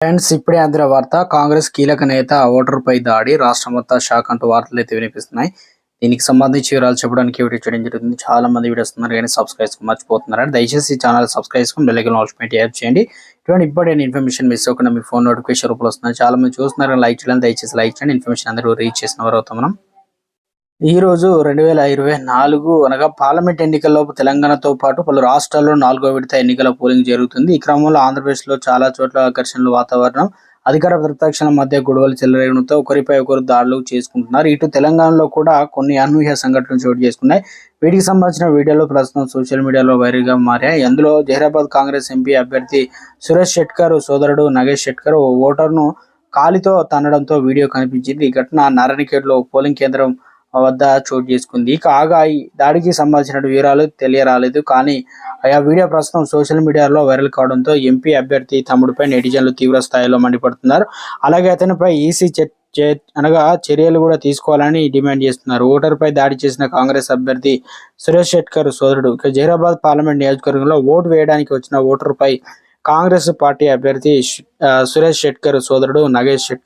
Friends, ఇప్పుడే అందిన వార్త. కాంగ్రెస్ కీలక నేత ఓటరుపై దాడి, రాష్ట్రం మొత్తం షాక్ అంటూ వార్తలు అయితే వినిపిస్తున్నాయి. దీనికి సంబంధించి వివరాలు చెప్పడానికి వీడియో చేయడం జరుగుతుంది. చాలా మంది వీడియో వస్తున్నారు కానీ సబ్స్క్రైబ్ మర్చిపోతున్నారు. దయచేసి ఈ ఛానల్ సబ్స్క్రైబ్ చేసుకుని బెల్ ఐకాన్ నోటిఫికేషన్ యాడ్ చేయండి. ఇటువంటి ఇంపార్టెంట్ ఇన్ఫర్మేషన్ మిస్ అవ్వకుండా మీ ఫోన్ నోటిఫికేషన్ రూపంలో వస్తున్నారు. చాలా మంది చూస్తున్నారు, లైక్ చేయాలని దయచేసి లైక్ చేయండి. ఇన్ఫర్మేషన్ అందరూ రీచ్ చేసిన వారు అవుతాం మనం. ఈ రోజు 2024 అనగా పార్లమెంట్ ఎన్నికల్లోపు తెలంగాణతో పాటు పలు రాష్ట్రాల్లో 4వ విడత ఎన్నికల పోలింగ్ జరుగుతుంది. ఈ క్రమంలో ఆంధ్రప్రదేశ్లో చాలా చోట్ల ఘర్షణల వాతావరణం, అధికార ప్రతిపక్షాల మధ్య గొడవలు చెలరేగడంతో ఒకరిపై ఒకరు దాడులు చేసుకుంటున్నారు. ఇటు తెలంగాణలో కూడా కొన్ని అనూహ్య సంఘటనలు చోటు చేసుకున్నాయి. వీటికి సంబంధించిన వీడియోలు ప్రస్తుతం సోషల్ మీడియాలో వైరల్గా మారాయి. అందులో జహీరాబాద్ కాంగ్రెస్ ఎంపీ అభ్యర్థి సురేష్ షెట్కర్ సోదరుడు నగేష్ షెట్కర్ ఓ ఓటర్ను కాలితో తన్నడంతో వీడియో కనిపించింది. ఈ ఘటన నారాయణఖేడ్లో పోలింగ్ కేంద్రం వద్ద చోటు చేసుకుంది. కాగా ఈ దాడికి సంబంధించిన వివరాలు తెలియరాలేదు. కానీ ఆ వీడియో ప్రస్తుతం సోషల్ మీడియాలో వైరల్ కావడంతో ఎంపీ అభ్యర్థి తమ్ముడిపై నెటిజన్లు తీవ్ర స్థాయిలో మండిపడుతున్నారు. అలాగే అతనిపై ఈసీ చర్యలు కూడా తీసుకోవాలని డిమాండ్ చేస్తున్నారు. ఓటర్పై దాడి చేసిన కాంగ్రెస్ అభ్యర్థి సురేష్ షెట్కర్ సోదరుడు జహీరాబాద్ పార్లమెంట్ నియోజకవర్గంలో ఓటు వేయడానికి వచ్చిన ఓటర్పై కాంగ్రెస్ పార్టీ అభ్యర్థి సురేష్ షెట్కర్ సోదరుడు నగేష్ షెట్కర్